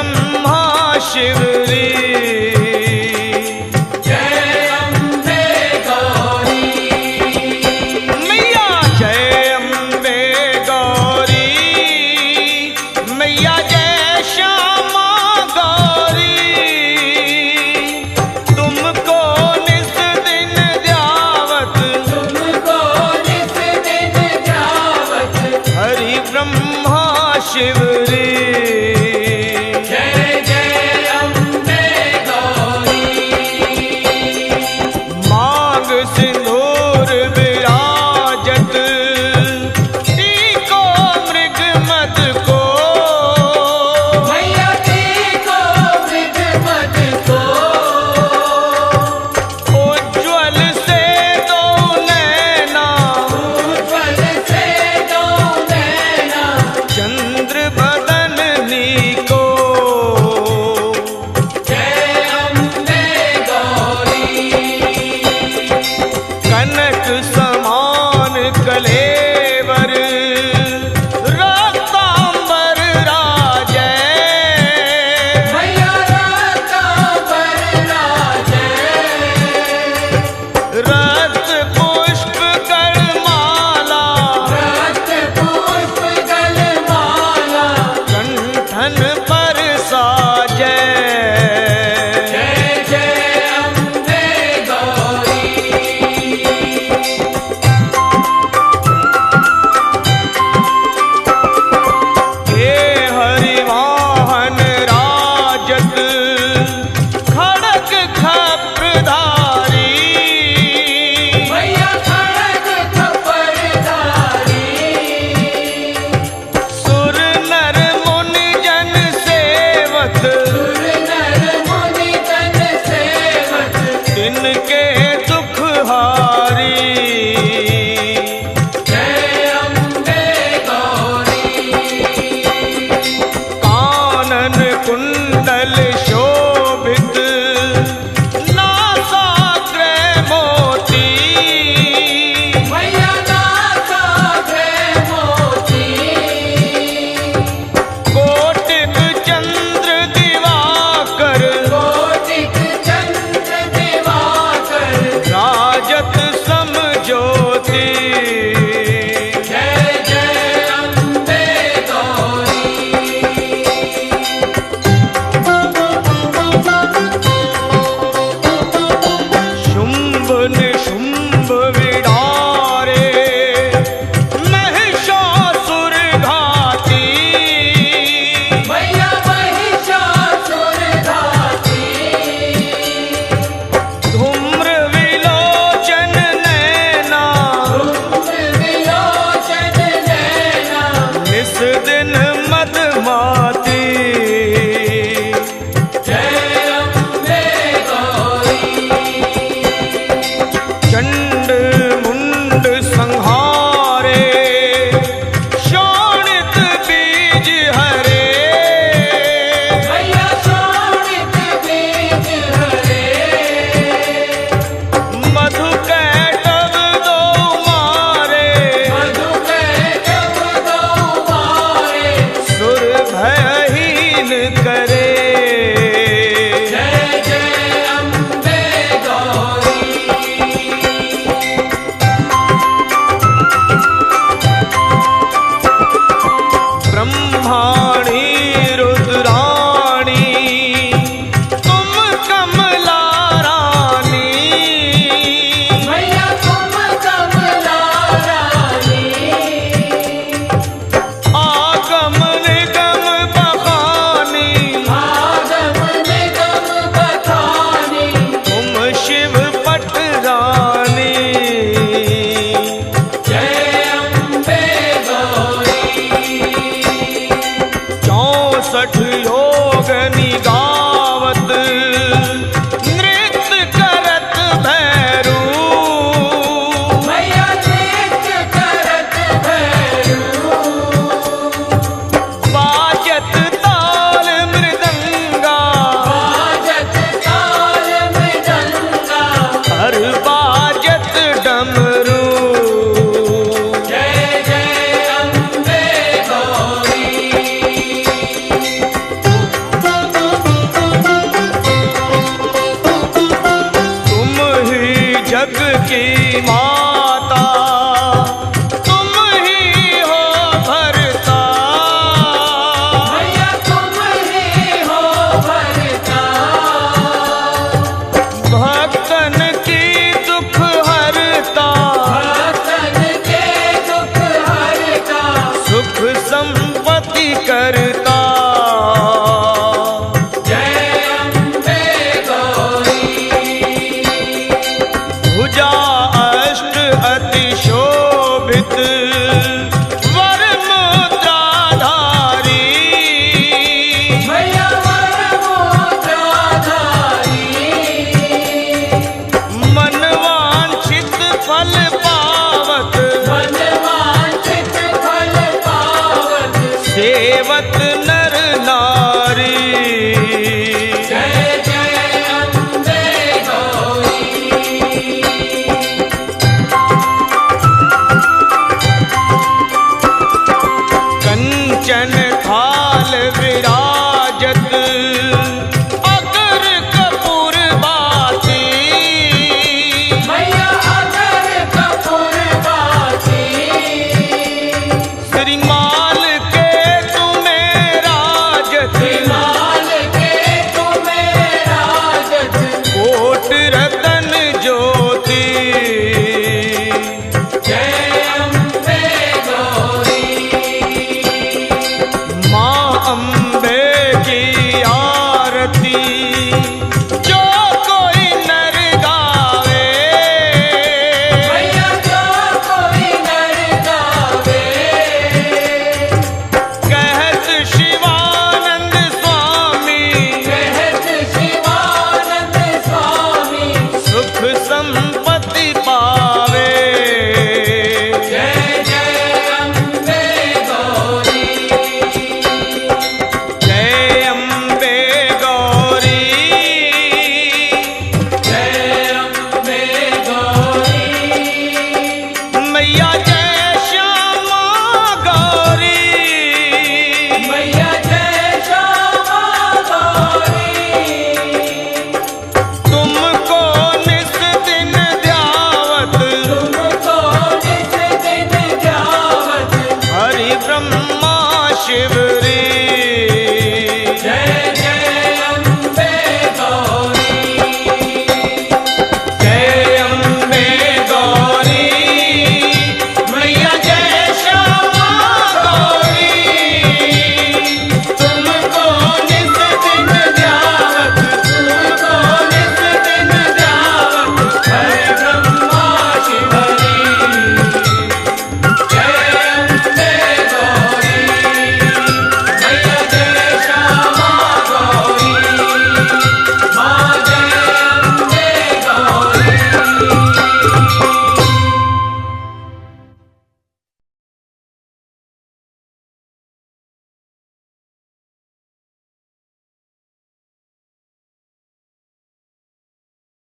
ब्रह्मा शिवरी, जय अम्बे गौरी। मैया जय अम्बे गौरी, मैया जय श्यामा गौरी। तुमको निस दिन ध्यावत, तुमको निस दिन ध्यावत, हरि ब्रह्मा शिवरी। जय जय अम्बे गौरी। मांग सिंदूर विराजत, टीको मृग मद को। मैया टीको मृग मद को, उज्ज्वल से दो नैना, उज्ज्वल से दो नैना, चंद्र बदननी को। जय अम्बे गौरी। कनक समान कलेवर, रक्तांबर राजै। मैया रत्नांबर राजै, रक्त पुष्प गणमाला, रक्त पुष्प गलमाला, कंठन पर साजै। जय जय अम्बे गौरी। हे हरिवाहन राजत, खड़ग खप्रधारी। मैया खड़ग खपरधारी, सुर नर मुनि जन सेवक, सुर नर मुनि जन सेवक, तिनके दुख हारी। जय अम्बे गौरी। कानन कुंडल शोभित, नासाग्र मोती। मैया नासाग्र मोती, कोटिक चंद्र दिवाकर, कोटिक चंद्र दिवाकर, राजत सम ज्योति। जय जय अम्बे गौरी। शुंभ निशुंभ विडारे, महिषासुर घाती। मैया महिषासुर घाती, धूम्र विलोचन नैना, धूम्र विलोचन नैना, निस दिन मदमाती। जय अम्बे गौरी। चंड मुंड संहारे, शोणित बीज हरे। मैया शोणित बीज हरे, मधु कैटव दो मारे, मधु कैटव दो मारे, सुर भयहीन करे। जय जय अम्बे गौरी। ब्रह्माणी रुद्राणी, तुम कमला रानी। मैया तुम कमला रानी, आगम निगम बखानी, आगम निगम बखानी, तुम शिव पटरानी। जय अम्बे गौरी। 64 योग निगावत, नृत्य करत भैरू। मैया नृत्य करत भैरू, बाजत ताल मृदंगा, बाजत ताल मृदंगा, हर बाजत डमरू। जय जय अम्बे गौरी। की माता तुम ही हो भरता, मैया तुम ही हो भरता, भक्तन की दुख हरता, भक्तन के दुख हरता, सुख संपत्ति करता। जय अम्बे गौरी। भुजा अष्ट अति शोभित वर मुद्राधारी, मैया वर मुद्राधारी, मन वांछित फल पावत, मन वांछित फल पावत, सेवत नर नारी। जय जय अम्बे गौरी। कंचन थाल विराजत